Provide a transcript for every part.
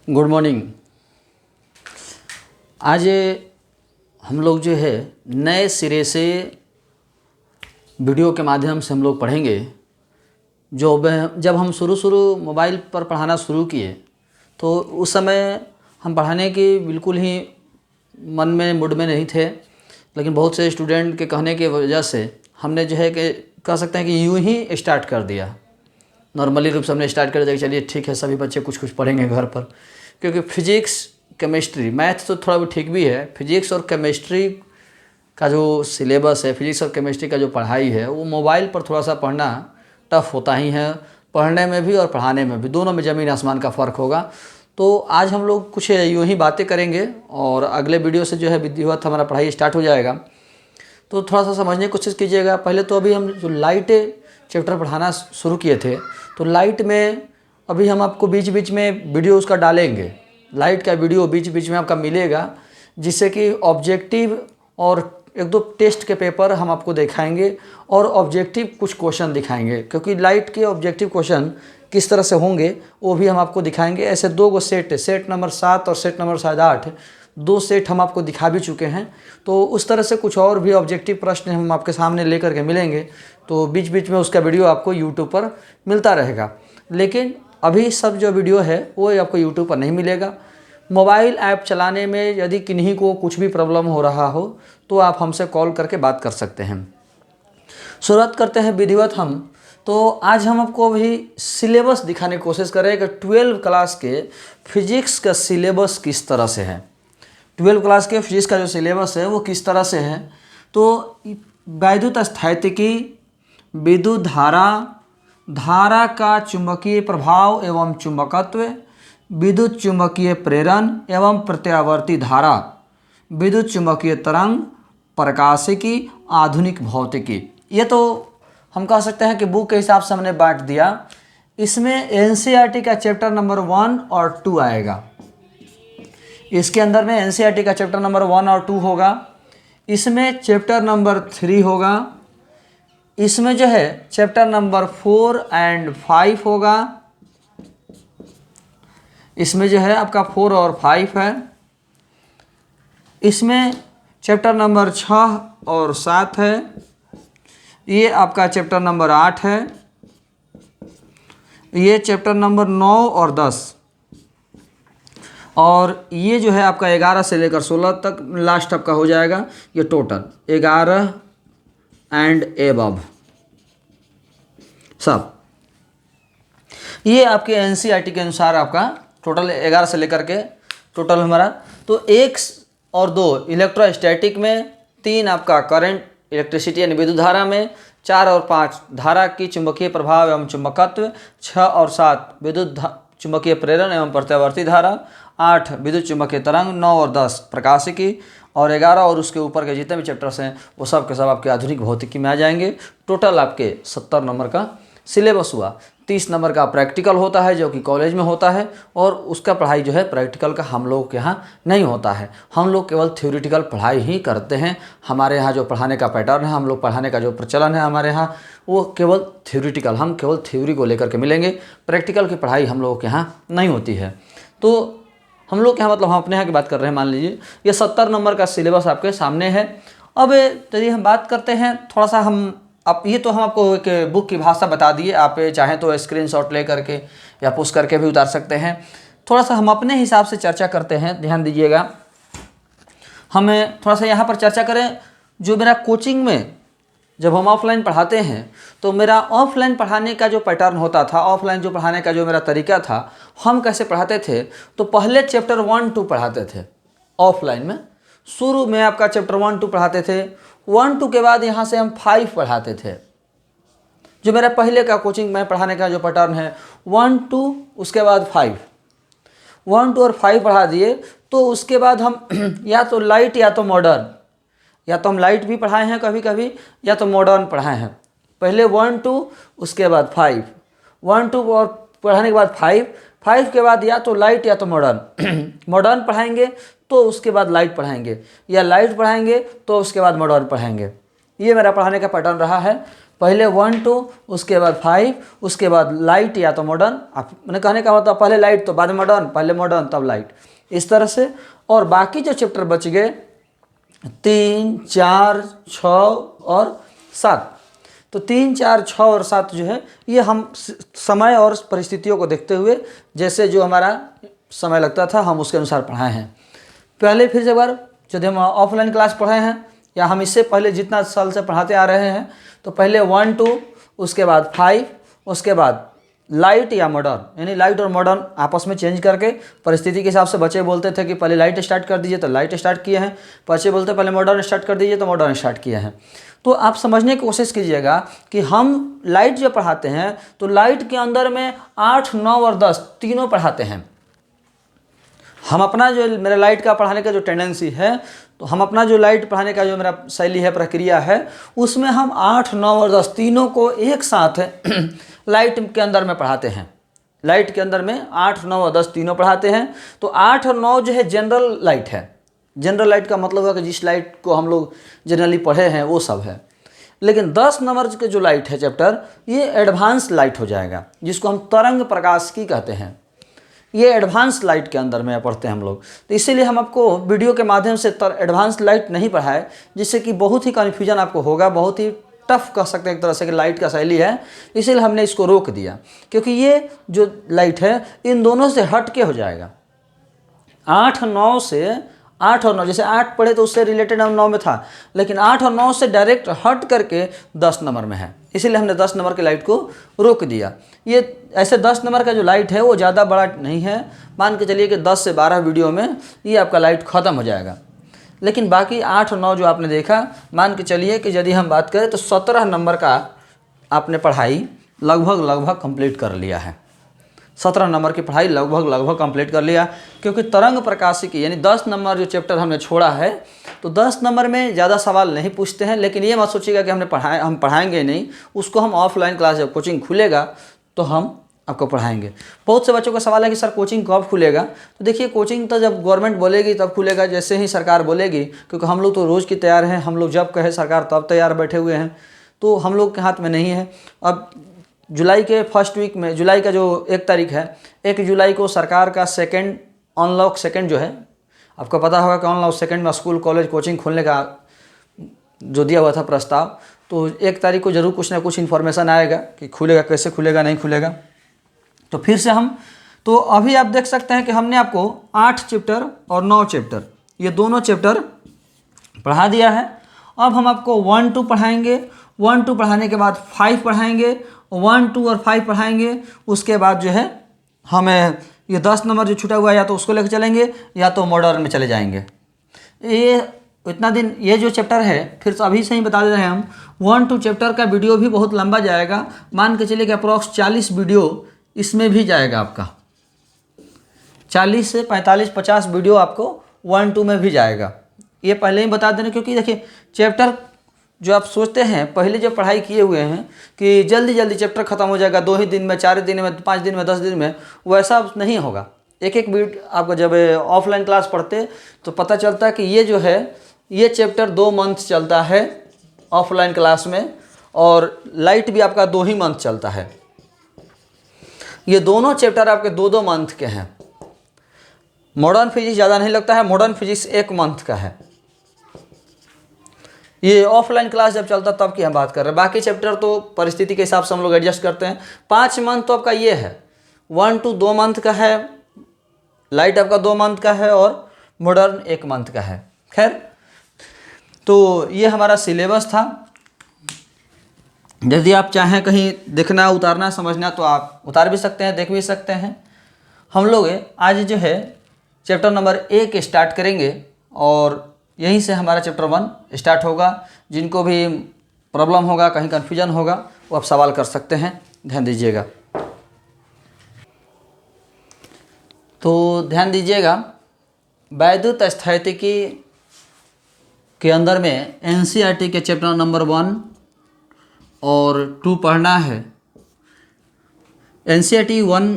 Good morning. आज हम लोग जो है नए सिरे से वीडियो के माध्यम से हम लोग पढ़ेंगे। जब हम शुरू मोबाइल पर पढ़ाना शुरू किए तो उस समय हम पढ़ाने की बिल्कुल ही मन में मूड में नहीं थे, लेकिन बहुत से स्टूडेंट के कहने की वजह से हमने जो है कि कह सकते हैं कि यूं ही स्टार्ट कर दिया। नॉर्मली रूप से हमने स्टार्ट कर दिया कि चलिए ठीक है, सभी बच्चे कुछ कुछ पढ़ेंगे घर पर, क्योंकि फिजिक्स केमिस्ट्री मैथ तो थोड़ा भी ठीक भी है, फिजिक्स और केमिस्ट्री का जो सिलेबस है, फिजिक्स और केमिस्ट्री का जो पढ़ाई है वो मोबाइल पर थोड़ा सा पढ़ना टफ होता ही है। पढ़ने में भी और पढ़ाने में भी, दोनों में ज़मीन आसमान का फ़र्क होगा। तो आज हम लोग कुछ यूँ ही बातें करेंगे और अगले वीडियो से जो है विधिवत हमारा पढ़ाई स्टार्ट हो जाएगा। तो थोड़ा सा समझने की कोशिश कीजिएगा। पहले तो अभी हम जो लाइट चैप्टर पढ़ाना शुरू किए थे, तो लाइट में अभी हम आपको बीच बीच में वीडियो उसका डालेंगे। लाइट का वीडियो बीच बीच में आपका मिलेगा, जिससे कि ऑब्जेक्टिव और एक दो टेस्ट के पेपर हम आपको दिखाएंगे और ऑब्जेक्टिव कुछ क्वेश्चन दिखाएंगे, क्योंकि लाइट के ऑब्जेक्टिव क्वेश्चन किस तरह से होंगे वो भी हम आपको दिखाएंगे। ऐसे दो गो सेट, सेट नंबर 7 और सेट नंबर शायद 8, दो सेट हम आपको दिखा भी चुके हैं। तो उस तरह से कुछ और भी ऑब्जेक्टिव प्रश्न हम आपके सामने लेकर के मिलेंगे, तो बीच बीच में उसका वीडियो आपको यूट्यूब पर मिलता रहेगा। लेकिन अभी सब जो वीडियो है वो आपको यूट्यूब पर नहीं मिलेगा। मोबाइल ऐप चलाने में यदि किन्हीं को कुछ भी प्रॉब्लम हो रहा हो तो आप हमसे कॉल करके बात कर सकते हैं। शुरुआत करते हैं विधिवत हम। तो आज हम आपको अभी सिलेबस दिखाने की कोशिश करें कि 12 क्लास के फिजिक्स का सिलेबस किस तरह से है। 12 क्लास के फिजिक्स का जो सिलेबस है वो किस तरह से है। तो वैद्युत स्थैतिकी, विद्युत धारा, धारा का चुंबकीय प्रभाव एवं चुंबकत्व, विद्युत चुंबकीय प्रेरण एवं प्रत्यावर्ती धारा, विद्युत चुंबकीय तरंग, प्रकाशिकी, आधुनिक भौतिकी। ये तो हम कह सकते हैं कि बुक के हिसाब से हमने बांट दिया। इसमें एनसीईआरटी का चैप्टर नंबर 1 और 2 आएगा। इसके अंदर में एनसीईआरटी का चैप्टर नंबर 1 और 2 होगा। इसमें चैप्टर नंबर 3 होगा। इसमें जो है चैप्टर नंबर 4 और 5 होगा। इसमें जो है आपका 4 और 5 है। इसमें चैप्टर नंबर 6 और 7 है। ये आपका चैप्टर नंबर 8 है। ये चैप्टर नंबर 9 और 10, और ये जो है आपका 11 से लेकर 16 तक लास्ट आपका हो जाएगा। ये टोटल 11 एंड एबव सब, ये आपके एनसीईआरटी के अनुसार आपका टोटल 11 से लेकर के टोटल हमारा। तो 1 और 2 इलेक्ट्रोस्टैटिक में, 3 आपका करंट इलेक्ट्रिसिटी यानी विद्युत धारा में, 4 और 5 धारा की चुंबकीय प्रभाव एवं चुंबकत्व, 6 और 7 विद्युत चुंबकीय प्रेरण एवं प्रत्यावर्ती धारा, 8 विद्युत चुंबकीय तरंग, 9 और 10 प्रकाशिकी, और 11 और उसके ऊपर के जितने भी चैप्टर्स हैं वो सब के सब आपके आधुनिक भौतिकी में आ जाएंगे। टोटल आपके 70 नंबर का सिलेबस हुआ। 30 नंबर का प्रैक्टिकल होता है जो कि कॉलेज में होता है, और उसका पढ़ाई जो है प्रैक्टिकल का हम लोग के यहाँ नहीं होता है। हम लोग केवल थ्योरेटिकल पढ़ाई ही करते हैं। हमारे यहाँ जो पढ़ाने का पैटर्न है, हम लोग पढ़ाने का जो प्रचलन है हमारे यहाँ, वो केवल थ्योरेटिकल, हम केवल थ्योरी को लेकर के मिलेंगे। प्रैक्टिकल की पढ़ाई हम लोगों के यहाँ नहीं होती है। तो हम लोग के यहाँ, मतलब हम अपने यहाँ की बात कर रहे हैं, मान लीजिए ये 70 नंबर का सिलेबस आपके सामने है। अब यदि हम बात करते हैं थोड़ा सा, हम अब ये तो हम आपको एक बुक की भाषा बता दिए, आप चाहें तो स्क्रीनशॉट ले करके या पुश करके भी उतार सकते हैं। थोड़ा सा हम अपने हिसाब से चर्चा करते हैं, ध्यान दीजिएगा। हमें थोड़ा सा यहाँ पर चर्चा करें। जो मेरा कोचिंग में जब हम ऑफलाइन पढ़ाते हैं तो मेरा ऑफलाइन पढ़ाने का जो पैटर्न होता था, ऑफलाइन जो पढ़ाने का जो मेरा तरीका था, हम कैसे पढ़ाते थे। तो पहले चैप्टर 1, 2 पढ़ाते थे ऑफलाइन में। शुरू में आपका चैप्टर 1, 2 पढ़ाते थे। 1, 2 के बाद यहाँ से हम 5 पढ़ाते थे। जो मेरा पहले का कोचिंग में पढ़ाने का जो पैटर्न है, 1, 2 उसके बाद 5, 1, 2 और 5 पढ़ा दिए। तो उसके बाद हम या तो लाइट या तो मॉडर्न, या तो हम लाइट भी पढ़ाए हैं कभी कभी, या तो मॉडर्न पढ़ाए हैं। पहले 1, 2 उसके बाद 5, 1, 2 और पढ़ाने के बाद 5, 5 के बाद या तो लाइट या तो मॉडर्न मॉडर्न पढ़ाएंगे तो उसके बाद लाइट पढ़ाएंगे, या लाइट पढ़ाएंगे तो उसके बाद मॉडर्न पढ़ाएंगे। ये मेरा पढ़ाने का पैटर्न रहा है। पहले 1 2, उसके बाद 5, उसके बाद लाइट या तो मॉडर्न। आप मैंने कहने का मतलब पहले लाइट तो बाद में मॉडर्न, पहले मॉडर्न तब लाइट, इस तरह से। और बाकी जो चैप्टर बच गए 3 4 6 और 7, तो 3 4 6 और 7 जो है ये हम समय और परिस्थितियों को देखते हुए जैसे जो हमारा समय लगता था हम उसके अनुसार पढ़ाए हैं। पहले फिर से एक बार यदि हम ऑफलाइन क्लास पढ़ाए हैं या हम इससे पहले जितना साल से पढ़ाते आ रहे हैं, तो पहले 1 2, उसके बाद 5, उसके बाद लाइट या मॉडर्न, यानी लाइट और मॉडर्न आपस में चेंज करके परिस्थिति के हिसाब से। बच्चे बोलते थे कि पहले लाइट स्टार्ट कर दीजिए तो लाइट स्टार्ट किए हैं, बच्चे बोलते पहले मॉडर्न स्टार्ट कर दीजिए तो मॉडर्न स्टार्ट किए हैं। तो आप समझने की कोशिश कीजिएगा कि हम लाइट जो पढ़ाते हैं तो लाइट के अंदर में 8 9 और 10 तीनों पढ़ाते हैं। हम अपना जो मेरा लाइट का पढ़ाने का जो टेंडेंसी है, तो हम अपना जो लाइट पढ़ाने का जो मेरा शैली है, प्रक्रिया है, उसमें हम 8 9 और 10 तीनों को एक साथ लाइट के अंदर में पढ़ाते हैं। लाइट के अंदर में 8 9 और 10 तीनों पढ़ाते हैं। तो 8 और 9 जो है जनरल लाइट है। जनरल लाइट का मतलब है कि जिस लाइट को हम लोग जनरली पढ़े हैं वो सब है। लेकिन 10 नंबर के जो लाइट है चैप्टर, ये एडवांस लाइट हो जाएगा, जिसको हम तरंग प्रकाश की कहते हैं। ये एडवांस लाइट के अंदर में पढ़ते हैं हम लोग। तो इसीलिए हम आपको वीडियो के माध्यम से एडवांस लाइट नहीं पढ़ाए, जिससे कि बहुत ही कन्फ्यूजन आपको होगा, बहुत ही टफ कह सकते हैं एक तरह से कि लाइट का शैली है। इसीलिए हमने इसको रोक दिया, क्योंकि ये जो लाइट है इन दोनों से हट के हो जाएगा। 8 9 से 8 और 9, जैसे 8 पढ़े तो उससे रिलेटेड हम 9 में था, लेकिन 8 और 9 से डायरेक्ट हट करके 10 नंबर में है। इसीलिए हमने 10 नंबर की लाइट को रोक दिया। ये ऐसे 10 नंबर का जो लाइट है वो ज़्यादा बड़ा नहीं है, मान के चलिए कि 10 से 12 वीडियो में ये आपका लाइट ख़त्म हो जाएगा। लेकिन बाकी 8 और 9 जो आपने देखा, मान के चलिए कि यदि हम बात करें तो 17 नंबर का आपने पढ़ाई लगभग कंप्लीट कर लिया है। 17 नंबर की पढ़ाई लगभग कंप्लीट कर लिया, क्योंकि तरंग प्रकाशिकी यानी 10 नंबर जो चैप्टर हमने छोड़ा है, तो 10 नंबर में ज़्यादा सवाल नहीं पूछते हैं। लेकिन ये मत सोचिएगा कि हम पढ़ाएंगे नहीं, उसको हम ऑफलाइन क्लास जब कोचिंग खुलेगा तो हम आपको पढ़ाएंगे। बहुत से बच्चों का सवाल है कि सर कोचिंग कब खुलेगा? तो देखिए, कोचिंग तो जब गवर्नमेंट बोलेगी तब खुलेगा, जैसे ही सरकार बोलेगी, क्योंकि हम लोग तो रोज़ की तैयार हैं। हम लोग जब कहे सरकार तब तैयार बैठे हुए हैं, तो हम लोग के हाथ में नहीं है। अब जुलाई के फर्स्ट वीक में, जुलाई का जो 1 तारीख है, 1 जुलाई को सरकार का सेकेंड अनलॉक सेकेंड जो है, आपको पता होगा कि अनलॉक सेकेंड में स्कूल कॉलेज कोचिंग खोलने का जो दिया हुआ था प्रस्ताव, तो 1 तारीख को ज़रूर कुछ ना कुछ इन्फॉर्मेशन आएगा कि खुलेगा, कैसे खुलेगा, नहीं खुलेगा। तो फिर से हम, तो अभी आप देख सकते हैं कि हमने आपको 8 चैप्टर और 9 चैप्टर, ये दोनों चैप्टर पढ़ा दिया है। अब हम आपको 1 2 पढ़ाएंगे। 1 2 पढ़ाने के बाद 5 पढ़ाएंगे, 1 2 और 5 पढ़ाएंगे। उसके बाद जो है हमें ये 10 नंबर जो छूटा हुआ है, या तो उसको लेकर चलेंगे या तो मॉडर्न में चले जाएंगे। ये इतना दिन ये जो चैप्टर है, फिर से अभी से ही बता दे रहे हैं हम, 1 2 चैप्टर का वीडियो भी बहुत लंबा जाएगा। मान के चलिए कि अप्रॉक्स 40 वीडियो इसमें भी जाएगा आपका, 40 से 45 50 वीडियो आपको 1 2 में भी जाएगा। ये पहले ही बता देना, क्योंकि देखिए चैप्टर जो आप सोचते हैं पहले जो पढ़ाई किए हुए हैं कि जल्दी जल्दी चैप्टर ख़त्म हो जाएगा 2 ही दिन में, 4 दिन में, 5 दिन में, 10 दिन में, वैसा नहीं होगा। एक एक वीडियो आपको जब ऑफलाइन क्लास पढ़ते तो पता चलता है कि ये जो है ये चैप्टर 2 मंथ चलता है ऑफलाइन क्लास में, और लाइट भी आपका 2 ही मंथ चलता है। ये दोनों चैप्टर आपके 2-2 मंथ के हैं। मॉडर्न फिजिक्स ज़्यादा नहीं लगता है, मॉडर्न फिजिक्स 1 मंथ का है। ये ऑफलाइन क्लास जब चलता तब की हम बात कर रहे हैं। बाकी चैप्टर तो परिस्थिति के हिसाब से हम लोग एडजस्ट करते हैं। 5 मंथ तो आपका ये है, 1 2 2 मंथ का है, लाइट आपका 2 मंथ का है, और मॉडर्न 1 मंथ का है। खैर, तो ये हमारा सिलेबस था। यदि आप चाहें कहीं देखना, उतारना, समझना, तो आप उतार भी सकते हैं, देख भी सकते हैं। हम लोग आज जो है चैप्टर नंबर 1 स्टार्ट करेंगे, और यहीं से हमारा चैप्टर 1 स्टार्ट होगा। जिनको भी प्रॉब्लम होगा, कहीं कन्फ्यूजन होगा, वो आप सवाल कर सकते हैं। ध्यान दीजिएगा। तो ध्यान दीजिएगा, वैद्युत स्थैतिकी के अंदर में एनसीईआरटी के चैप्टर नंबर 1 और 2 पढ़ना है। एनसीईआरटी 1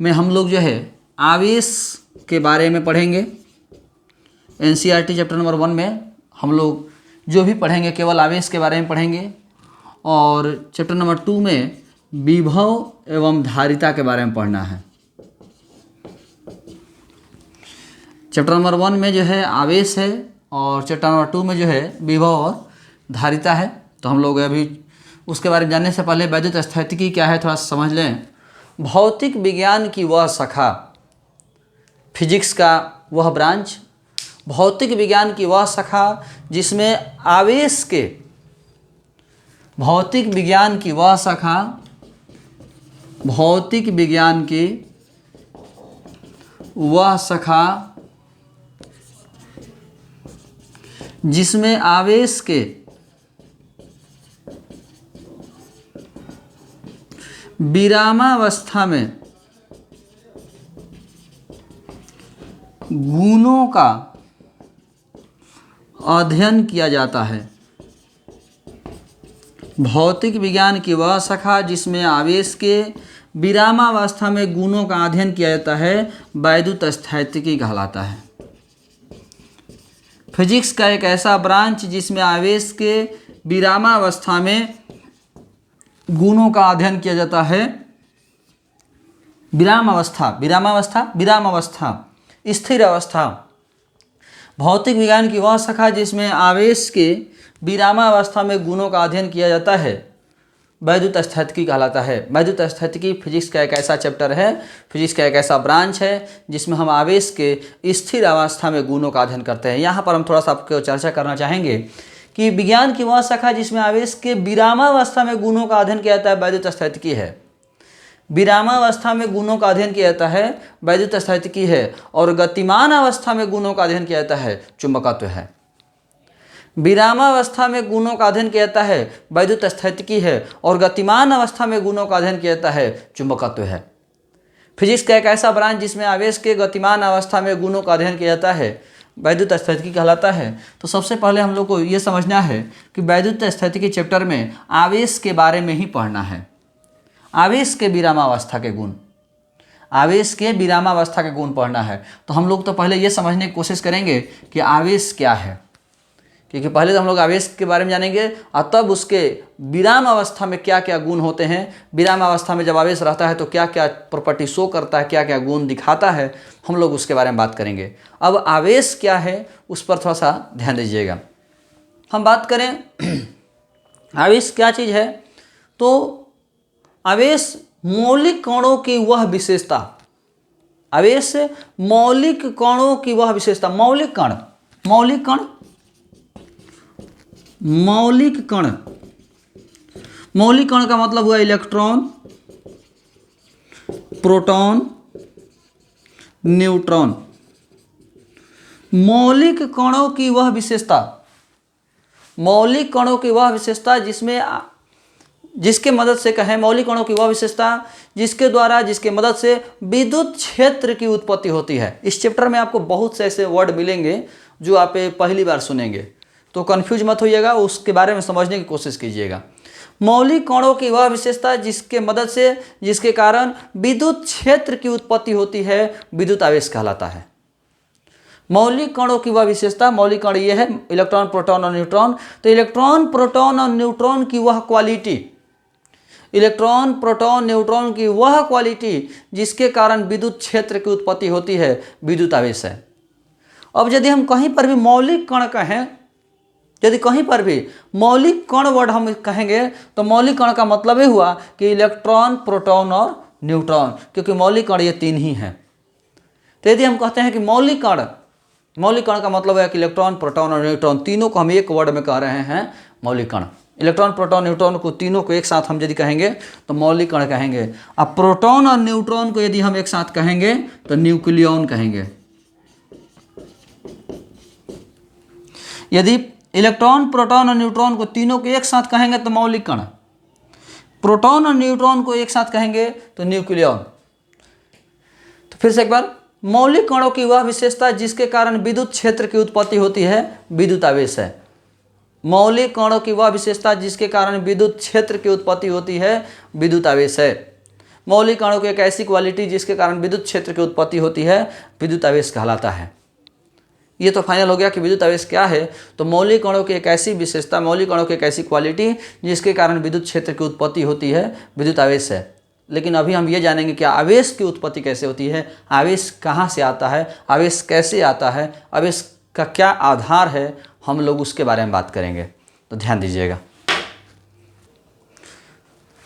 में हम लोग जो है आवेश के बारे में पढ़ेंगे। एनसीईआरटी चैप्टर नंबर 1 में हम लोग जो भी पढ़ेंगे केवल आवेश के बारे में पढ़ेंगे। और चैप्टर नंबर 2 में विभव एवं धारिता के बारे में पढ़ना है। चैप्टर नंबर 1 में जो है आवेश है और चैप्टर नंबर 2 में जो है विभव और धारिता है। तो हम लोग अभी उसके बारे में जानने से पहले वैद्युत स्थैतिकी क्या है थोड़ा समझ लें। भौतिक विज्ञान की वह शाखा, फिजिक्स का वह ब्रांच, भौतिक विज्ञान की वह शाखा जिसमें आवेश के, भौतिक विज्ञान की वह शाखा, भौतिक विज्ञान की वह शाखा जिसमें आवेश के विरामावस्था में गुणों का अध्ययन किया जाता है। भौतिक विज्ञान की वह शाखा जिसमें आवेश के विरामावस्था में गुणों का अध्ययन किया जाता है वैद्युत स्थैतिकी कहलाता है। फिजिक्स का एक ऐसा ब्रांच जिसमें आवेश के विरामावस्था में गुणों का अध्ययन किया जाता है, विरामावस्था, स्थिर अवस्था। भौतिक विज्ञान की वह शाखा जिसमें आवेश के विरामावस्था में गुणों का अध्ययन किया जाता है वैद्युत स्थैतिकी कहलाता है। वैद्युत स्थैतिकी फिजिक्स का एक ऐसा चैप्टर है, फिजिक्स का एक ऐसा ब्रांच है जिसमें हम आवेश के स्थिर अवस्था में गुणों का अध्ययन करते हैं। यहाँ पर हम थोड़ा सा आपको चर्चा करना चाहेंगे कि विज्ञान की वह शाखा जिसमें आवेश के विरामावस्था में गुणों का अध्ययन किया जाता है वैद्युत स्थैतिकी है। विरामावस्था में गुणों का अध्ययन किया जाता है वैद्युत स्थैतिकी है, और गतिमान अवस्था में गुणों का अध्ययन किया जाता है चुंबकत्व है। विरामावस्था में गुणों का अध्ययन किया जाता है वैद्युत स्थैतिकी है, और गतिमान अवस्था में गुणों का अध्ययन किया जाता है चुंबकत्व है। फिजिक्स का एक ऐसा ब्रांच जिसमें आवेश के गतिमान अवस्था में गुणों का अध्ययन किया जाता है वैद्युत स्थैतिकी कहलाता है। तो सबसे पहले हम लोग को ये समझना है कि वैद्युत स्थैतिकी चैप्टर में आवेश के बारे में ही पढ़ना है। आवेश के विरामावस्था के गुण, आवेश के विरामावस्था के गुण पढ़ना है। तो हम लोग तो पहले ये समझने की कोशिश करेंगे कि आवेश क्या है, क्योंकि पहले तो हम लोग आवेश के बारे में जानेंगे और तब उसके विराम अवस्था में क्या क्या गुण होते हैं, विराम अवस्था में जब आवेश रहता है तो क्या क्या प्रॉपर्टी शो करता है, क्या क्या गुण दिखाता है, हम लोग उसके बारे में बात करेंगे। अब आवेश क्या है उस पर थोड़ा सा ध्यान दीजिएगा। हम बात करें आवेश क्या चीज़ है, तो आवेश मौलिक कणों की वह विशेषता, आवेश मौलिक कणों की वह विशेषता, मौलिक कण, मौलिक कण, मौलिक कण, मौलिक कण का मतलब हुआ इलेक्ट्रॉन, प्रोटॉन, न्यूट्रॉन। मौलिक कणों की वह विशेषता, मौलिक कणों की वह विशेषता जिसमें, जिसके मदद से कहें, मौलिक कणों की वह विशेषता जिसके द्वारा, जिसके मदद से विद्युत क्षेत्र की उत्पत्ति होती है। इस चैप्टर में आपको बहुत से ऐसे वर्ड मिलेंगे जो आप पहली बार सुनेंगे, तो कंफ्यूज मत होइएगा, उसके बारे में समझने की कोशिश कीजिएगा। मौलिक कणों की वह विशेषता जिसके मदद से, जिसके कारण विद्युत क्षेत्र की उत्पत्ति होती है विद्युत आवेश कहलाता है। मौलिक कणों की वह विशेषता, मौलिक कण ये है इलेक्ट्रॉन, प्रोटॉन और न्यूट्रॉन। तो इलेक्ट्रॉन, प्रोटॉन और न्यूट्रॉन की वह क्वालिटी, इलेक्ट्रॉन, प्रोटॉन, न्यूट्रॉन की वह क्वालिटी जिसके कारण विद्युत क्षेत्र की उत्पत्ति होती है विद्युत आवेश है। अब यदि हम कहीं पर भी मौलिक कण कहें, यदि कहीं पर भी मौलिक कण वर्ड हम कहेंगे तो मौलिक कण का मतलब ये हुआ कि इलेक्ट्रॉन, प्रोटॉन और न्यूट्रॉन, क्योंकि मौलिक कण ये तीन ही हैं। तो यदि हम कहते हैं कि मौलिक कण, मौलिक कण का मतलब है कि इलेक्ट्रॉन, प्रोटॉन और न्यूट्रॉन तीनों को हम एक वर्ड में कह रहे हैं मौलिक कण। इलेक्ट्रॉन, प्रोटॉन, न्यूट्रॉन को तीनों को एक साथ हम यदि कहेंगे तो मौलिक कण कहेंगे। अब प्रोटॉन और न्यूट्रॉन को यदि हम एक साथ कहेंगे तो न्यूक्लियॉन कहेंगे। यदि इलेक्ट्रॉन, प्रोटॉन और न्यूट्रॉन को तीनों को एक साथ कहेंगे तो मौलिक कण, प्रोटॉन और न्यूट्रॉन को एक साथ कहेंगे तो न्यूक्लियॉन। तो फिर से एक बार, मौलिक कणों की वह विशेषता जिसके कारण विद्युत क्षेत्र की उत्पत्ति होती है विद्युत आवेश है। मौलिक कणों की वह विशेषता जिसके कारण विद्युत क्षेत्र की उत्पत्ति होती है विद्युत आवेश है। मौलिक कणों की एक ऐसी क्वालिटी जिसके कारण विद्युत क्षेत्र की उत्पत्ति होती है विद्युत आवेश कहलाता है। ये तो फाइनल हो गया कि विद्युत आवेश क्या है। तो मौलिक कणों की एक ऐसी विशेषता, मौलिक कणों की एक ऐसी क्वालिटी जिसके कारण विद्युत क्षेत्र की उत्पत्ति होती है, विद्युत आवेश है। लेकिन अभी हम ये जानेंगे कि आवेश की उत्पत्ति कैसे होती है, आवेश कहाँ से आता है, आवेश कैसे आता है, आवेश का क्या आधार है, हम लोग उसके बारे में बात करेंगे। तो ध्यान दीजिएगा।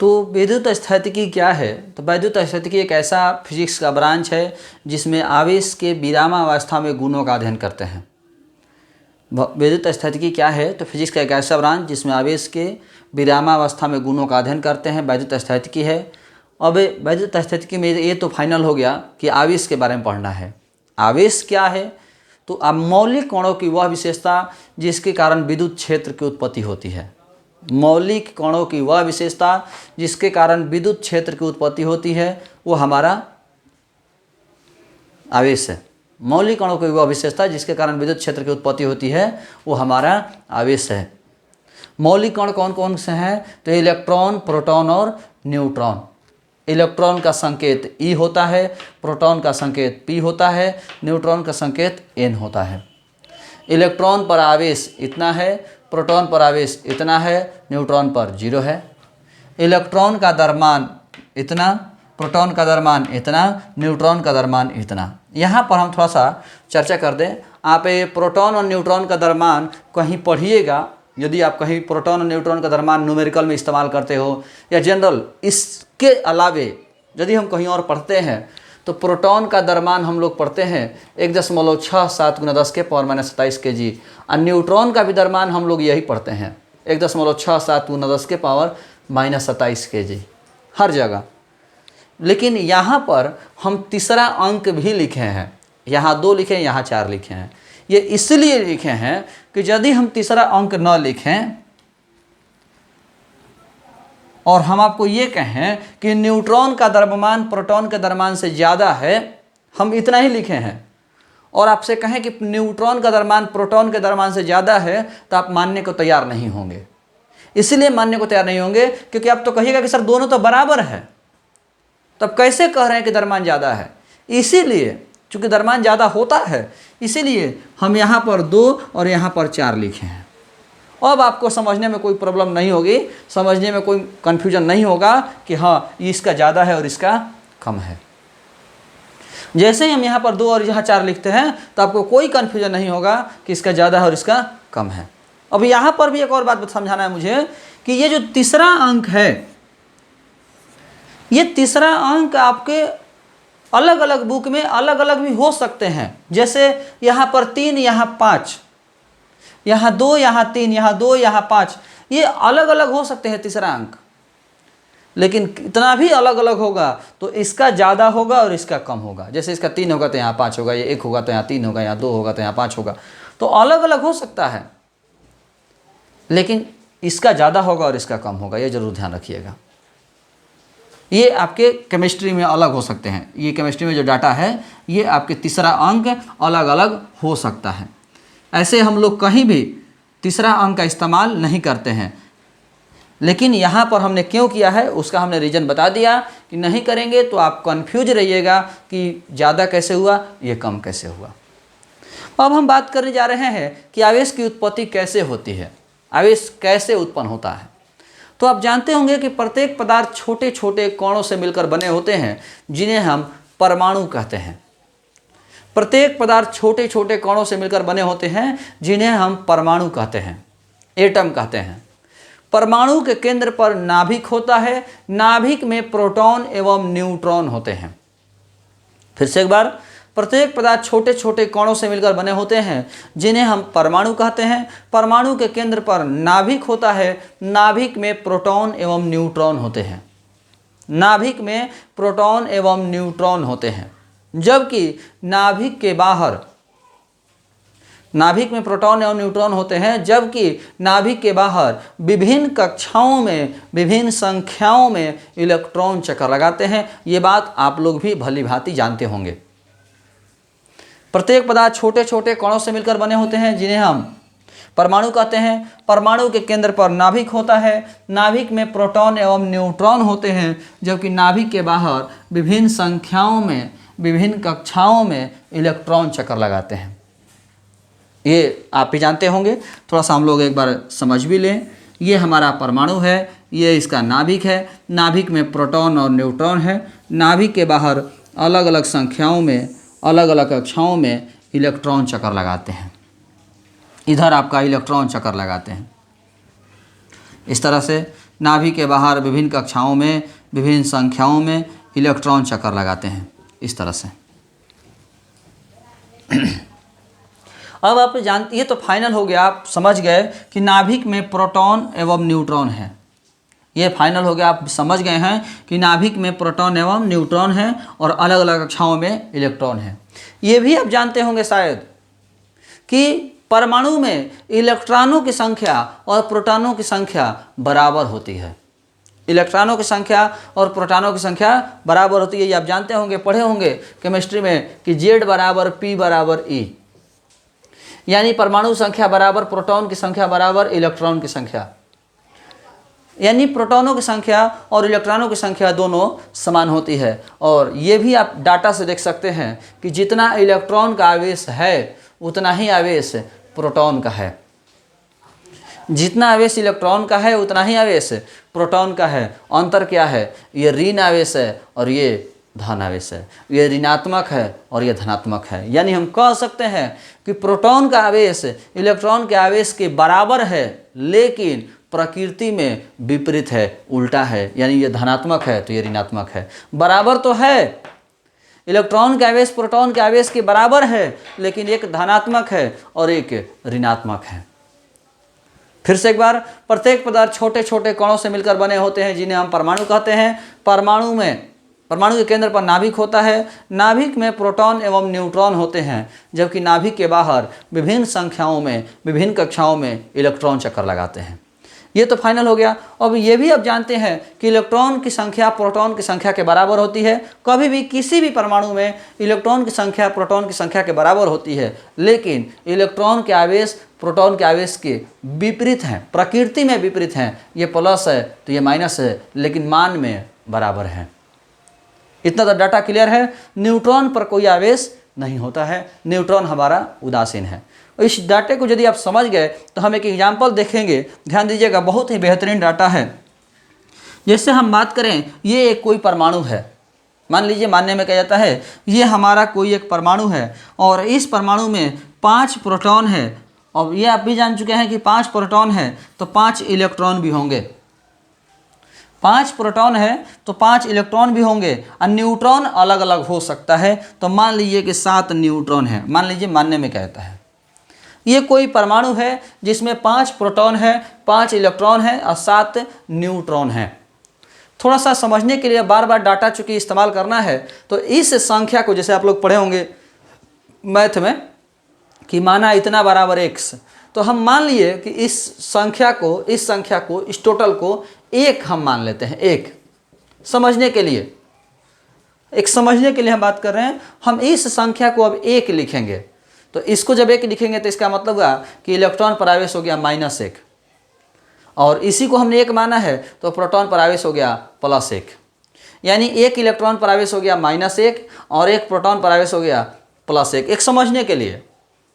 तो विद्युत स्थैतिकी क्या है? तो विद्युत स्थैतिकी एक ऐसा फिजिक्स का ब्रांच है जिसमें आवेश के विरामावस्था में गुणों का अध्ययन करते हैं। विद्युत स्थैतिकी क्या है? तो फिजिक्स का एक ऐसा ब्रांच जिसमें आवेश के विरामावस्था में गुणों का अध्ययन करते हैं, विद्युत स्थैतिकी है। अब विद्युत स्थैतिकी में ये तो फाइनल हो गया कि आवेश के बारे में पढ़ना है। आवेश क्या है? तो अब मौलिक कणों की वह विशेषता जिसके कारण विद्युत क्षेत्र की उत्पत्ति होती है। मौलिक कणों की वह विशेषता जिसके कारण विद्युत क्षेत्र की उत्पत्ति होती है, वो हमारा आवेश है। मौलिक कणों की वह विशेषता जिसके कारण विद्युत क्षेत्र की उत्पत्ति होती है, वो हमारा आवेश है। मौलिक कण कौन कौन से हैं? तो इलेक्ट्रॉन, प्रोटॉन और न्यूट्रॉन। इलेक्ट्रॉन का संकेत E होता है, प्रोटॉन का संकेत P होता है, न्यूट्रॉन का संकेत N होता है। इलेक्ट्रॉन पर आवेश इतना है, प्रोटॉन पर आवेश इतना है, न्यूट्रॉन पर 0 है। इलेक्ट्रॉन का द्रव्यमान इतना, प्रोटॉन का द्रव्यमान इतना, न्यूट्रॉन का द्रव्यमान इतना। यहाँ पर हम थोड़ा सा चर्चा कर दें। आप ये प्रोटॉन और न्यूट्रॉन का द्रव्यमान कहीं पढ़िएगा, यदि आप कहीं प्रोटॉन और न्यूट्रॉन का द्रव्यमान न्यूमेरिकल में इस्तेमाल करते हो या जनरल, इसके अलावे यदि हम कहीं और पढ़ते हैं तो प्रोटॉन का द्रव्यमान हम लोग पढ़ते हैं 1.67 × 10⁻27 kg, और न्यूट्रॉन का भी द्रव्यमान हम लोग यही पढ़ते हैं 1.67 × 10⁻27 kg हर जगह। लेकिन यहाँ पर हम तीसरा अंक भी लिखे हैं, यहाँ 2 लिखे हैं, यहाँ 4 लिखे हैं। ये इसलिए लिखे हैं कि यदि हम तीसरा अंक न लिखें और हम आपको ये कहें कि न्यूट्रॉन का द्रव्यमान प्रोटॉन के द्रव्यमान से ज़्यादा है, हम इतना ही लिखे हैं, और आपसे कहें कि न्यूट्रॉन का द्रव्यमान प्रोटॉन के द्रव्यमान से ज़्यादा है, तो आप मानने को तैयार नहीं होंगे। इसलिए मानने को तैयार नहीं होंगे क्योंकि आप तो कहिएगा कि सर दोनों तो बराबर है, तब कैसे कह रहे हैं कि द्रव्यमान ज़्यादा है? इसीलिए चूँकि द्रव्यमान ज़्यादा होता है, इसीलिए हम यहाँ पर 2 और यहाँ पर 4 लिखे हैं। अब आपको समझने में कोई प्रॉब्लम नहीं होगी, समझने में कोई कन्फ्यूजन नहीं होगा कि हाँ इसका ज़्यादा है और इसका कम है। जैसे ही हम यहाँ पर 2 और यहाँ 4 लिखते हैं तो आपको कोई कन्फ्यूजन नहीं होगा कि इसका ज़्यादा है और इसका कम है। अब यहाँ पर भी एक और बात समझाना है मुझे कि ये जो तीसरा अंक है, ये तीसरा अंक आपके अलग अलग बुक में अलग अलग भी हो सकते हैं। जैसे यहाँ पर 3, यहाँ 5, यहाँ 2, यहाँ 3, यहाँ 2, यहाँ 5, ये अलग अलग हो सकते हैं तीसरा अंक। लेकिन इतना भी अलग अलग होगा तो इसका ज़्यादा होगा और इसका कम होगा। जैसे इसका 3 होगा तो यहाँ 5 होगा, ये 1 होगा तो यहाँ 3 होगा, यहाँ 2 होगा तो यहाँ 5 होगा। तो अलग अलग हो सकता है, लेकिन इसका ज़्यादा होगा और इसका कम होगा, ये ज़रूर ध्यान रखिएगा। ये आपके केमिस्ट्री में अलग हो सकते हैं, ये केमिस्ट्री में जो डाटा है ये आपके तीसरा अंक अलग अलग हो सकता है। ऐसे हम लोग कहीं भी तीसरा अंक का इस्तेमाल नहीं करते हैं, लेकिन यहाँ पर हमने क्यों किया है उसका हमने रीज़न बता दिया कि नहीं करेंगे तो आप कंफ्यूज रहिएगा कि ज़्यादा कैसे हुआ, ये कम कैसे हुआ। अब हम बात करने जा रहे हैं कि आवेश की उत्पत्ति कैसे होती है, आवेश कैसे उत्पन्न होता है। तो आप जानते होंगे कि प्रत्येक पदार्थ छोटे छोटे कणों से मिलकर बने होते हैं जिन्हें हम परमाणु कहते हैं। प्रत्येक पदार्थ छोटे छोटे कणों से मिलकर बने होते हैं जिन्हें हम परमाणु कहते हैं, एटम कहते हैं। परमाणु के केंद्र पर नाभिक होता है, नाभिक में प्रोटॉन एवं न्यूट्रॉन होते हैं। फिर से एक बार, प्रत्येक पदार्थ छोटे छोटे कणों से मिलकर बने होते हैं जिन्हें हम परमाणु कहते हैं। परमाणु के केंद्र पर नाभिक होता है, नाभिक में प्रोटॉन एवं न्यूट्रॉन होते हैं, नाभिक में प्रोटॉन एवं न्यूट्रॉन होते हैं। जबकि नाभिक के बाहर, नाभिक में प्रोटॉन एवं न्यूट्रॉन होते हैं, जबकि नाभिक के बाहर विभिन्न कक्षाओं में विभिन्न संख्याओं में इलेक्ट्रॉन चक्कर लगाते हैं। ये बात आप लोग भी भली भांति जानते होंगे। प्रत्येक पदार्थ छोटे छोटे कणों से मिलकर बने होते हैं जिन्हें हम परमाणु कहते हैं। परमाणु के केंद्र पर नाभिक होता है, नाभिक में प्रोटॉन एवं न्यूट्रॉन होते हैं, जबकि नाभिक के बाहर विभिन्न संख्याओं में विभिन्न कक्षाओं में इलेक्ट्रॉन चक्कर लगाते हैं। ये आप भी जानते होंगे, थोड़ा सा हम लोग एक बार समझ भी लें। ये हमारा परमाणु है, ये इसका नाभिक है, नाभिक में प्रोटॉन और न्यूट्रॉन है, नाभिक के बाहर अलग अलग संख्याओं में, अलग अलग कक्षाओं में इलेक्ट्रॉन चक्कर लगाते हैं। इधर आपका इलेक्ट्रॉन चक्कर लगाते हैं। इस तरह से नाभिक के बाहर विभिन्न कक्षाओं में, विभिन्न संख्याओं में इलेक्ट्रॉन चक्कर लगाते हैं, इस तरह से। अब आप जानते, ये तो फाइनल हो गया, आप समझ गए कि नाभिक में प्रोटॉन एवं न्यूट्रॉन है। ये फाइनल हो गया, आप समझ गए हैं कि नाभिक में प्रोटॉन एवं न्यूट्रॉन है और अलग अलग कक्षाओं में इलेक्ट्रॉन है। ये भी आप जानते होंगे शायद कि परमाणु में इलेक्ट्रॉनों की संख्या और प्रोटॉनों की संख्या बराबर होती है। इलेक्ट्रॉनों की संख्या और प्रोटॉनों की संख्या बराबर होती है। ये आप जानते होंगे, पढ़े होंगे केमिस्ट्री में कि Z बराबर P बराबर E, यानी परमाणु संख्या बराबर प्रोटॉन की संख्या बराबर इलेक्ट्रॉन की संख्या, यानी प्रोटॉनों की संख्या और इलेक्ट्रॉनों की संख्या दोनों समान होती है। और ये भी आप डाटा से देख सकते हैं कि जितना इलेक्ट्रॉन का आवेश है उतना ही आवेश प्रोटॉन का है। जितना आवेश इलेक्ट्रॉन का है उतना ही आवेश प्रोटॉन का है। अंतर क्या है? ये ऋण आवेश है और ये धन आवेश है। ये ऋणात्मक है और ये धनात्मक है। यानी हम कह सकते हैं कि प्रोटॉन का आवेश इलेक्ट्रॉन के आवेश के बराबर है, लेकिन प्रकृति में विपरीत है, उल्टा है। यानी ये धनात्मक है तो ये ऋणात्मक है। बराबर तो है, इलेक्ट्रॉन के आवेश प्रोटॉन के आवेश के बराबर है, लेकिन एक धनात्मक है और एक ऋणात्मक है। फिर से एक बार, प्रत्येक पदार्थ छोटे छोटे कणों से मिलकर बने होते हैं, जिन्हें हम परमाणु कहते हैं। परमाणु के केंद्र पर नाभिक होता है। नाभिक में प्रोटॉन एवं न्यूट्रॉन होते हैं, जबकि नाभिक के बाहर विभिन्न संख्याओं में, विभिन्न कक्षाओं में इलेक्ट्रॉन चक्कर लगाते हैं। ये तो फाइनल हो गया। अब ये भी आप जानते हैं कि इलेक्ट्रॉन की संख्या प्रोटॉन की संख्या के बराबर होती है। कभी भी किसी भी परमाणु में इलेक्ट्रॉन की संख्या प्रोटॉन की संख्या के बराबर होती है, लेकिन इलेक्ट्रॉन के आवेश प्रोटॉन के आवेश के विपरीत हैं, प्रकृति में विपरीत हैं। ये प्लस है तो ये माइनस है, लेकिन मान में बराबर है। इतना तो डाटा क्लियर है। न्यूट्रॉन पर कोई आवेश नहीं होता है, न्यूट्रॉन हमारा उदासीन है। इस डाटे को यदि आप समझ गए तो हम एक एग्जाम्पल देखेंगे, ध्यान दीजिएगा, बहुत ही बेहतरीन डाटा है। जैसे हम बात करें, ये एक कोई परमाणु है, मान लीजिए, मानने में कहा जाता है ये हमारा कोई एक परमाणु है और इस परमाणु में 5 प्रोटॉन है। और ये आप भी जान चुके हैं कि 5 प्रोटॉन है तो 5 इलेक्ट्रॉन भी होंगे। 5 प्रोटॉन है तो 5 इलेक्ट्रॉन भी होंगे और न्यूट्रॉन अलग अलग हो सकता है। तो मान लीजिए कि 7 न्यूट्रॉन है। मान लीजिए, मानने में कहता है ये कोई परमाणु है जिसमें 5 प्रोटॉन है, 5 इलेक्ट्रॉन है और 7 न्यूट्रॉन है। थोड़ा सा समझने के लिए बार बार डाटा चूंकि इस्तेमाल करना है, तो इस संख्या को, जैसे आप लोग पढ़े होंगे मैथ में कि माना इतना बराबर x, तो हम मान लिए कि इस संख्या को, इस टोटल को 1 हम मान लेते हैं। 1 समझने के लिए, हम बात कर रहे हैं। हम इस संख्या को अब 1 लिखेंगे, तो इसको जब 1 लिखेंगे तो इसका मतलब हुआ कि इलेक्ट्रॉन पर आवेश हो गया -1, और इसी को हमने 1 माना है तो प्रोटॉन पर आवेश हो गया +1। यानी 1 इलेक्ट्रॉन पर आवेश हो गया -1 और 1 प्रोटॉन पर आवेश हो गया +1। एक समझने के लिए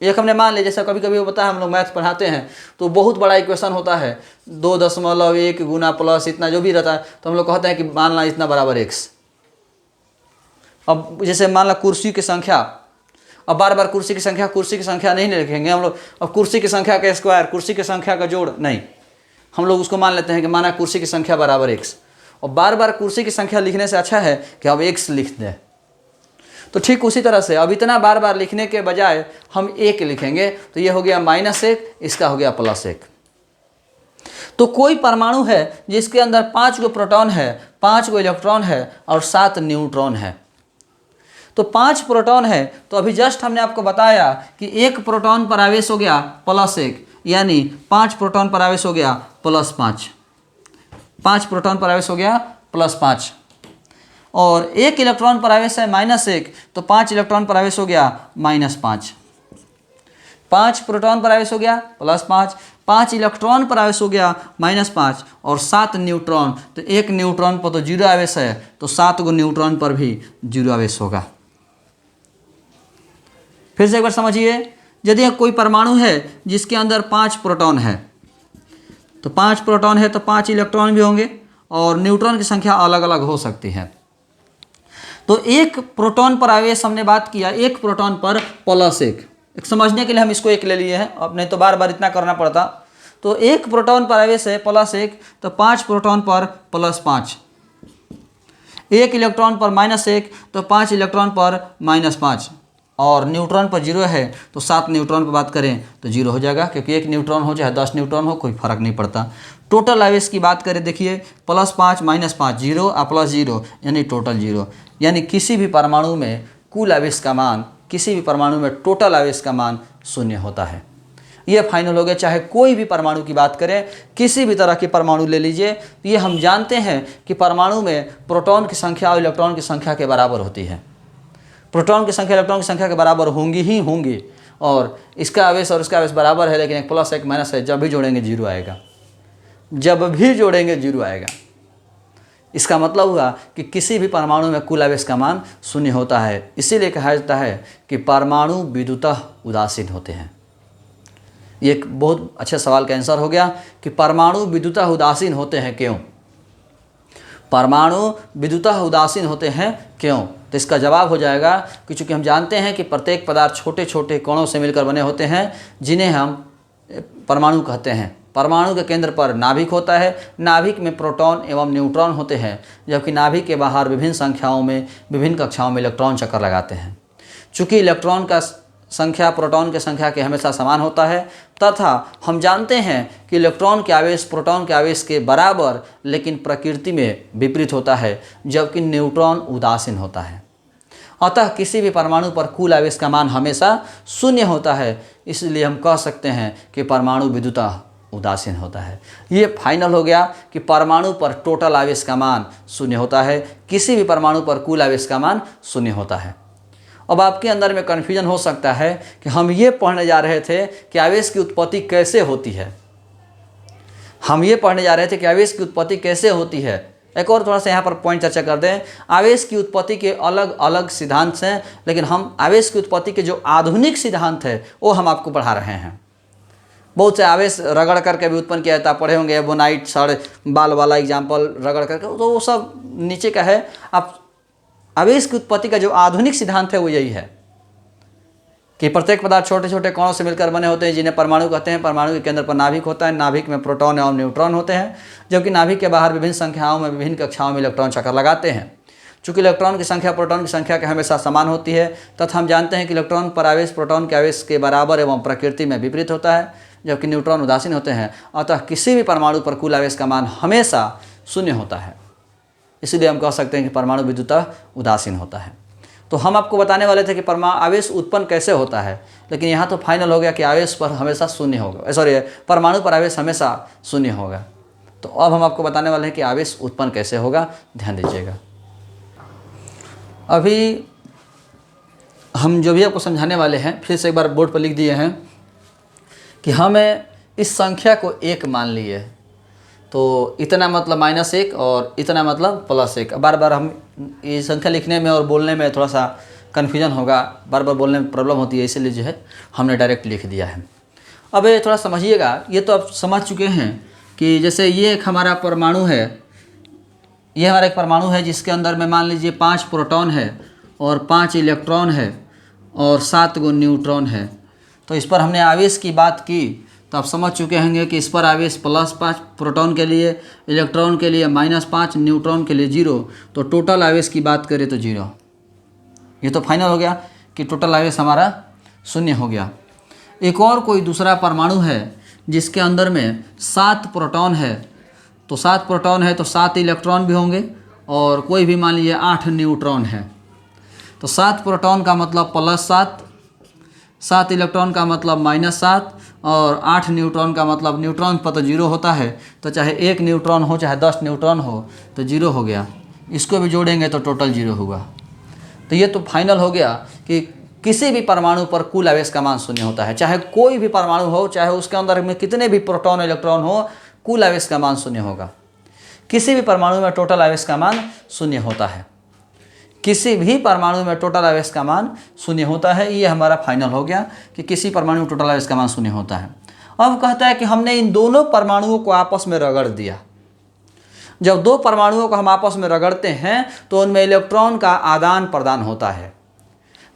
एक हमने मान लिया। जैसा कभी कभी वो पता है, हम लोग मैथ पढ़ाते हैं तो बहुत बड़ा इक्वेशन होता है, 2.1 गुना प्लस इतना जो भी रहता है, तो हम लोग कहते हैं कि मान ला इतना बराबर x। अब जैसे मान ला कुर्सी की संख्या, अब बार बार कुर्सी की संख्या नहीं लिखेंगे हम लोग। अब कुर्सी की संख्या का स्क्वायर, कुर्सी की संख्या का जोड़ नहीं, हम लोग उसको मान लेते हैं कि माना कुर्सी की संख्या बराबर x। और बार बार कुर्सी की संख्या लिखने से अच्छा है कि अब x लिख दें। तो ठीक उसी तरह से अब इतना बार बार लिखने के बजाय हम 1 लिखेंगे, तो ये हो गया -1, इसका हो गया +1। तो कोई परमाणु है जिसके अंदर 5 गो प्रोटॉन है, 5 गो इलेक्ट्रॉन है और 7 न्यूट्रॉन है। तो 5 प्रोटॉन है, तो अभी जस्ट हमने आपको बताया कि 1 प्रोटॉन पर आवेश हो गया +1, यानी 5 प्रोटॉन पर आवेश हो गया +5। 5 प्रोटॉन पर आवेश हो गया +5 और 1 इलेक्ट्रॉन पर आवेश है -1, तो 5 इलेक्ट्रॉन पर आवेश हो गया -5। 5 प्रोटॉन पर आवेश हो गया +5, 5 इलेक्ट्रॉन पर आवेश हो गया -5 और 7 न्यूट्रॉन, तो 1 न्यूट्रॉन पर तो 0 आवेश है, तो 7 गो न्यूट्रॉन पर भी 0 आवेश होगा। फिर से एक बार समझिए यदि कोई परमाणु है जिसके अंदर 5 प्रोटॉन है, तो 5 प्रोटॉन है तो 5 इलेक्ट्रॉन भी होंगे और न्यूट्रॉन की संख्या अलग अलग हो सकती है। तो एक प्रोटॉन पर आवेश हमने बात किया, एक प्रोटॉन पर प्लस एक समझने के लिए हम इसको एक ले लिए हैं, अब नहीं तो बार बार इतना करना पड़ता। तो एक प्रोटॉन पर आवेश है +1, तो 5 प्रोटॉन पर +5, एक इलेक्ट्रॉन पर -1 तो 5 इलेक्ट्रॉन पर -5, और न्यूट्रॉन पर 0 है तो 7 न्यूट्रॉन पर बात करें तो 0 हो जाएगा, क्योंकि 1 न्यूट्रॉन हो चाहे 10 न्यूट्रॉन हो कोई फर्क नहीं पड़ता। टोटल आवेश की बात करें, देखिए +5 -5 0 और +0 यानी टोटल 0, यानी किसी भी परमाणु में कुल आवेश का मान, किसी भी परमाणु में टोटल आवेश का मान 0 होता है। ये फाइनल हो गया। चाहे कोई भी परमाणु की बात करें, किसी भी तरह के परमाणु ले लीजिए, तो ये हम जानते हैं कि परमाणु में प्रोटॉन की संख्या और इलेक्ट्रॉन की संख्या के बराबर होती है। प्रोटॉन की संख्या इलेक्ट्रॉन की संख्या के बराबर होंगी ही होंगी, और इसका आवेश और इसका आवेश बराबर है, लेकिन एक +1 -1 जब भी जोड़ेंगे 0 आएगा, जब भी जोड़ेंगे 0 आएगा। इसका मतलब हुआ कि किसी भी परमाणु में कुल आवेश का मान 0 होता है। इसीलिए कहा जाता है कि परमाणु विद्युतः उदासीन होते हैं। ये एक बहुत अच्छा सवाल का आंसर हो गया कि परमाणु विद्युतः उदासीन होते हैं क्यों? परमाणु विद्युतः उदासीन होते हैं क्यों? तो इसका जवाब हो जाएगा कि चूँकि हम जानते हैं कि प्रत्येक पदार्थ छोटे छोटे कणों से मिलकर बने होते हैं, जिन्हें हम परमाणु कहते हैं। परमाणु के केंद्र पर नाभिक होता है, नाभिक में प्रोटॉन एवं न्यूट्रॉन होते हैं, जबकि नाभिक के बाहर विभिन्न संख्याओं में विभिन्न कक्षाओं में इलेक्ट्रॉन चक्कर लगाते हैं। चूँकि इलेक्ट्रॉन का संख्या प्रोटॉन की संख्या के हमेशा समान होता है, तथा हम जानते हैं कि इलेक्ट्रॉन के आवेश प्रोटॉन के आवेश के बराबर लेकिन प्रकृति में विपरीत होता है, जबकि न्यूट्रॉन उदासीन होता है। अतः किसी भी परमाणु पर कुल आवेश का मान हमेशा 0 होता है। इसलिए हम कह सकते हैं कि परमाणु विद्युतः उदासीन होता है। ये फाइनल हो गया कि परमाणु पर टोटल आवेश का मान 0 होता है, किसी भी परमाणु पर कुल आवेश का मान 0 होता है। अब आपके अंदर में कन्फ्यूजन हो सकता है कि हम ये पढ़ने जा रहे थे कि आवेश की उत्पत्ति कैसे होती है, हम ये पढ़ने जा रहे थे कि आवेश की उत्पत्ति कैसे होती है। एक और थोड़ा सा यहाँ पर पॉइंट चर्चा कर दें। आवेश की उत्पत्ति के अलग अलग सिद्धांत हैं, लेकिन हम आवेश की उत्पत्ति के जो आधुनिक सिद्धांत है वो हम आपको पढ़ा रहे हैं। बहुत से आवेश रगड़ करके भी उत्पन्न किया जाता है, पढ़े होंगे एबोनाइट सड़ बाल वाला एग्जाम्पल रगड़ करके, तो वो सब नीचे का है। आप आवेश की उत्पत्ति का जो आधुनिक सिद्धांत है वो यही है कि प्रत्येक पदार्थ छोटे छोटे कणों से मिलकर बने होते हैं, जिन्हें परमाणु कहते हैं। परमाणु के केंद्र पर नाभिक होता है, नाभिक में प्रोटॉन एवं न्यूट्रॉन होते हैं, जबकि नाभिक के बाहर विभिन्न संख्याओं में विभिन्न कक्षाओं में इलेक्ट्रॉन चक्कर लगाते हैं। चूँकि इलेक्ट्रॉन की संख्या प्रोटॉन की संख्या के हमेशा समान होती है, तथा हम जानते हैं कि इलेक्ट्रॉन पर आवेश प्रोटॉन के आवेश के बराबर एवं प्रकृति में विपरीत होता है, जबकि न्यूट्रॉन उदासीन होते हैं। अतः किसी भी परमाणु पर कुल आवेश का मान हमेशा 0 होता है। इसलिए हम कह सकते हैं कि परमाणु विद्युतः उदासीन होता है। तो हम आपको बताने वाले थे कि आवेश उत्पन्न कैसे होता है, लेकिन यहाँ तो फाइनल हो गया कि आवेश पर हमेशा 0 होगा, सॉरी परमाणु पर आवेश हमेशा 0 होगा। तो अब हम आपको बताने वाले हैं कि आवेश उत्पन्न कैसे होगा। ध्यान दीजिएगा। अभी हम जो भी आपको समझाने वाले हैं, फिर से एक बार बोर्ड पर लिख दिए हैं कि हमें इस संख्या को 1 मान लिए, तो इतना मतलब -1 और इतना मतलब +1। बार बार हम ये संख्या लिखने में और बोलने में थोड़ा सा कन्फ्यूजन होगा, बार बार बोलने में प्रॉब्लम होती है, इसलिए जो है हमने डायरेक्ट लिख दिया है। अब ये थोड़ा समझिएगा। ये तो आप समझ चुके हैं कि जैसे ये एक हमारा परमाणु है, ये हमारा एक परमाणु है जिसके अंदर में मान लीजिए 5 प्रोटॉन है और 5 इलेक्ट्रॉन है और 7 गो न्यूट्रॉन है। तो इस पर हमने आवेश की बात की, तो आप समझ चुके होंगे कि इस पर आवेश +5 प्रोटॉन के लिए, इलेक्ट्रॉन के लिए -5, न्यूट्रॉन के लिए 0। तो टोटल आवेश की बात करें तो 0। ये तो फाइनल हो गया कि टोटल आवेश हमारा 0 हो गया। एक और कोई दूसरा परमाणु है जिसके अंदर में 7 प्रोटॉन है, तो 7 प्रोटॉन है तो 7 इलेक्ट्रॉन भी होंगे, और कोई भी मान लीजिए 8 न्यूट्रॉन है। तो 7 प्रोटॉन का मतलब +7, 7 इलेक्ट्रॉन का मतलब -7, और 8 न्यूट्रॉन का मतलब न्यूट्रॉन पर तो 0 होता है, तो चाहे 1 न्यूट्रॉन हो चाहे 10 न्यूट्रॉन हो तो 0 हो गया। इसको भी जोड़ेंगे तो टोटल 0 होगा। तो ये तो फाइनल हो गया कि किसी भी परमाणु पर कुल आवेश का मान 0 होता है। चाहे कोई भी परमाणु हो, चाहे उसके अंदर में कितने भी प्रोटॉन इलेक्ट्रॉन हो, कुल आवेश का मान 0 होगा। किसी भी परमाणु में टोटल आवेश का मान 0 होता है। किसी भी परमाणु में टोटल आवेश का मान शून्य होता है। ये हमारा फाइनल हो गया कि किसी परमाणु में टोटल आवेश का मान शून्य होता है। अब कहता है कि हमने इन दोनों परमाणुओं को आपस में रगड़ दिया। जब दो परमाणुओं को हम आपस में रगड़ते हैं तो उनमें इलेक्ट्रॉन का आदान प्रदान होता है।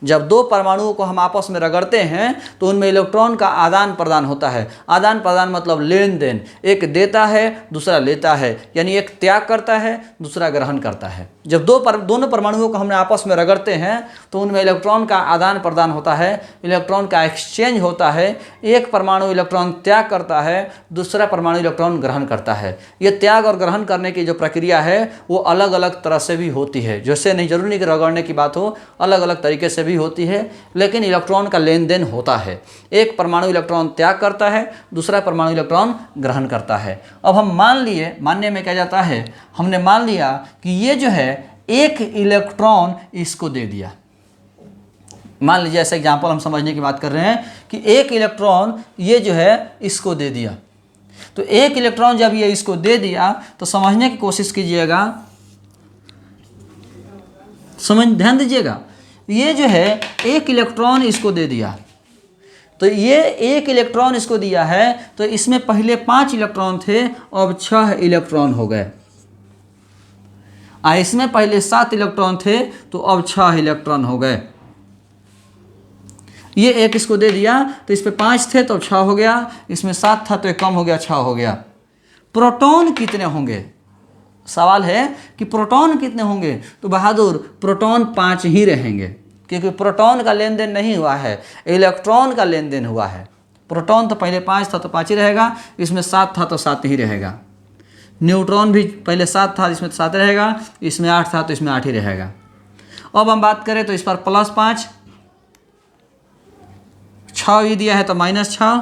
जब दो परमाणुओं को हम आपस में रगड़ते हैं तो उनमें इलेक्ट्रॉन का आदान प्रदान होता है। आदान प्रदान मतलब लेन देन, एक देता है दूसरा लेता है, यानी एक त्याग करता है दूसरा ग्रहण करता है। जब दोनों परमाणुओं को हमने आपस में रगड़ते हैं तो उनमें इलेक्ट्रॉन का आदान प्रदान होता है, इलेक्ट्रॉन का एक्सचेंज होता है। एक परमाणु इलेक्ट्रॉन त्याग करता है, दूसरा परमाणु इलेक्ट्रॉन ग्रहण करता है। ये त्याग और ग्रहण करने की जो प्रक्रिया है वो अलग अलग तरह से भी होती है। जैसे नहीं जरूरी नहीं कि रगड़ने की बात हो, अलग अलग तरीके से भी होती है, लेकिन इलेक्ट्रॉन का लेन देन होता है। एक परमाणु इलेक्ट्रॉन त्याग करता है, दूसरा परमाणु इलेक्ट्रॉन ग्रहण करता है। अब हम मान लिए, मानने में क्या जाता है, हमने मान लिया कि ये जो है एक इलेक्ट्रॉन इसको दे दिया। मान लीजिए ऐसा एग्जांपल हम समझने की बात कर रहे हैं कि एक इलेक्ट्रॉन ये जो है इसको दे दिया। तो एक इलेक्ट्रॉन जब ये इसको दे दिया तो समझने की कोशिश कीजिएगा, ध्यान दीजिएगा। ये जो है एक इलेक्ट्रॉन इसको दे दिया, तो ये एक इलेक्ट्रॉन इसको दिया है, तो इसमें पहले 5 इलेक्ट्रॉन थे, अब 6 इलेक्ट्रॉन हो गए। इसमें पहले 7 इलेक्ट्रॉन थे तो अब 6 इलेक्ट्रॉन हो गए। ये एक इसको दे दिया तो इस पे 5 थे तो 6 हो गया, इसमें 7 था तो एक कम हो गया, 6 हो गया। प्रोटॉन कितने होंगे? सवाल है कि प्रोटॉन कितने होंगे? तो बहादुर प्रोटॉन 5 ही रहेंगे, क्योंकि प्रोटॉन का लेन देन नहीं हुआ है, इलेक्ट्रॉन का लेन देन हुआ है। प्रोटॉन तो पहले 5 था तो 5 ही रहेगा, इसमें 7 था तो 7 ही रहेगा। न्यूट्रॉन भी पहले 7 था, इसमें 7 रहेगा, इसमें 8 था तो इसमें 8 ही रहेगा। अब हम बात करें तो इस पर +5, 6 ही दिया है तो -6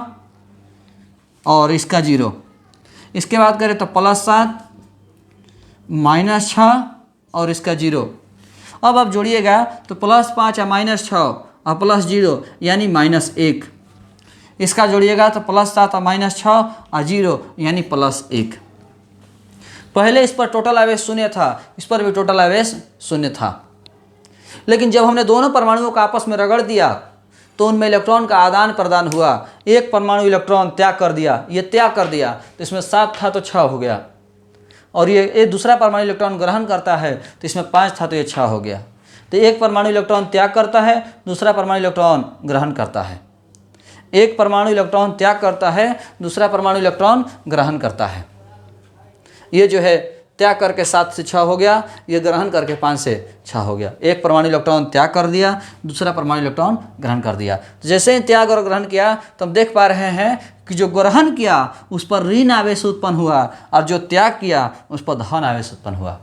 और इसका 0। इसके बाद करें तो +7 -6 और इसका 0। अब आप जोड़िएगा तो +5 या -6 और +0 यानी -1। इसका जोड़िएगा तो +7 और -6 और 0 यानी +1। पहले इस पर टोटल आवेश शून्य था, इस पर भी टोटल आवेश शून्य था, लेकिन जब हमने दोनों परमाणुओं को आपस में रगड़ दिया तो उनमें इलेक्ट्रॉन का आदान प्रदान हुआ। एक परमाणु इलेक्ट्रॉन त्याग कर दिया, ये त्याग कर दिया तो इसमें 7 था तो 6 हो गया, और ये दूसरा परमाणु इलेक्ट्रॉन ग्रहण करता है तो इसमें 5 था तो ये 6 हो गया। तो एक परमाणु इलेक्ट्रॉन त्याग करता है, दूसरा परमाणु इलेक्ट्रॉन ग्रहण करता है। एक परमाणु इलेक्ट्रॉन त्याग करता है, दूसरा परमाणु इलेक्ट्रॉन ग्रहण करता है। ये जो है त्याग करके 7 से 6 हो गया, ये ग्रहण करके 5 से 6 हो गया। एक परमाणु इलेक्ट्रॉन त्याग कर दिया, दूसरा परमाणु इलेक्ट्रॉन ग्रहण कर दिया। तो जैसे ही त्याग और ग्रहण किया तो हम देख पा रहे हैं कि जो ग्रहण किया उस पर ऋण आवेश उत्पन्न हुआ और जो त्याग किया उस पर धन आवेश उत्पन्न हुआ।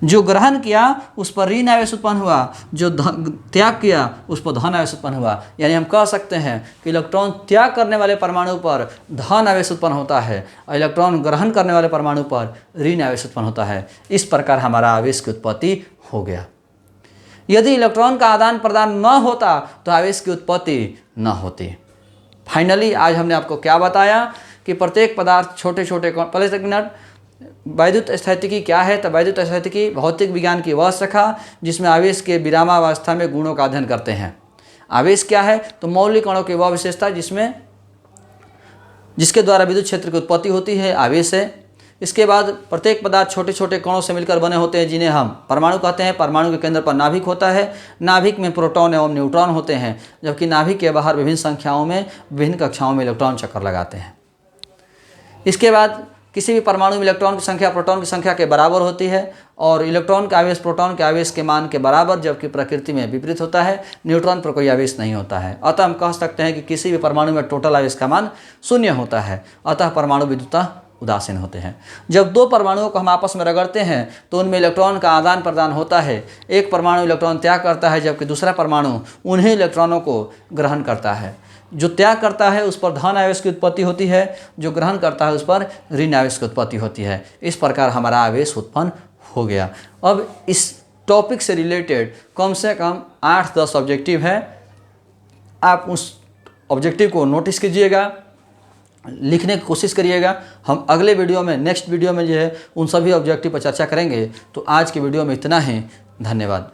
जो ग्रहण किया उस पर ऋण आवेश उत्पन्न हुआ, जो त्याग किया उस पर धन आवेश उत्पन्न हुआ। यानी हम कह सकते हैं कि इलेक्ट्रॉन त्याग करने वाले परमाणु पर धन आवेश उत्पन्न होता है और इलेक्ट्रॉन ग्रहण करने वाले परमाणु पर ऋण आवेश उत्पन्न होता है। इस प्रकार हमारा आवेश की उत्पत्ति हो गया। यदि इलेक्ट्रॉन का आदान प्रदान न होता तो आवेश की उत्पत्ति न होती। फाइनली आज हमने आपको क्या बताया कि प्रत्येक पदार्थ छोटे छोटे, पहले एक मिनट, वैद्युत स्थितिकी क्या है? तो वैद्युत स्थितिकी भौतिक विज्ञान की वह शाखा जिसमें आवेश के विरामावस्था में गुणों का अध्ययन करते हैं। आवेश क्या है? तो मौलिक कणों की वह विशेषता जिसके द्वारा विद्युत क्षेत्र की उत्पत्ति होती है, आवेश है। इसके बाद प्रत्येक पदार्थ छोटे छोटे कणों से मिलकर बने होते हैं जिन्हें हम परमाणु कहते हैं। परमाणु के केंद्र पर नाभिक होता है, नाभिक में प्रोटॉन एवं न्यूट्रॉन होते हैं, जबकि नाभिक के बाहर विभिन्न संख्याओं में विभिन्न कक्षाओं में इलेक्ट्रॉन चक्कर लगाते हैं। इसके बाद किसी भी परमाणु में इलेक्ट्रॉन की संख्या प्रोटॉन की संख्या के बराबर होती है और इलेक्ट्रॉन का आवेश प्रोटॉन के आवेश के मान के बराबर, जबकि प्रकृति में विपरीत होता है। न्यूट्रॉन पर कोई आवेश नहीं होता है। अतः हम कह सकते हैं कि किसी भी परमाणु में टोटल आवेश का मान 0 होता है। अतः परमाणु विद्युतः उदासीन होते हैं। जब दो परमाणुओं को हम आपस में रगड़ते हैं तो उनमें इलेक्ट्रॉन का आदान प्रदान होता है। एक परमाणु इलेक्ट्रॉन त्याग करता है, जबकि दूसरा परमाणु उन्हीं इलेक्ट्रॉनों को ग्रहण करता है। जो त्याग करता है उस पर धन आवेश की उत्पत्ति होती है, जो ग्रहण करता है उस पर ऋण आवेश की उत्पत्ति होती है। इस प्रकार हमारा आवेश उत्पन्न हो गया। अब इस टॉपिक से रिलेटेड कम से कम 8-10 ऑब्जेक्टिव है। आप उस ऑब्जेक्टिव को नोटिस कीजिएगा, लिखने की कोशिश करिएगा। हम अगले वीडियो में, नेक्स्ट वीडियो में जो है उन सभी ऑब्जेक्टिव पर चर्चा करेंगे। तो आज की वीडियो में इतना ही। धन्यवाद।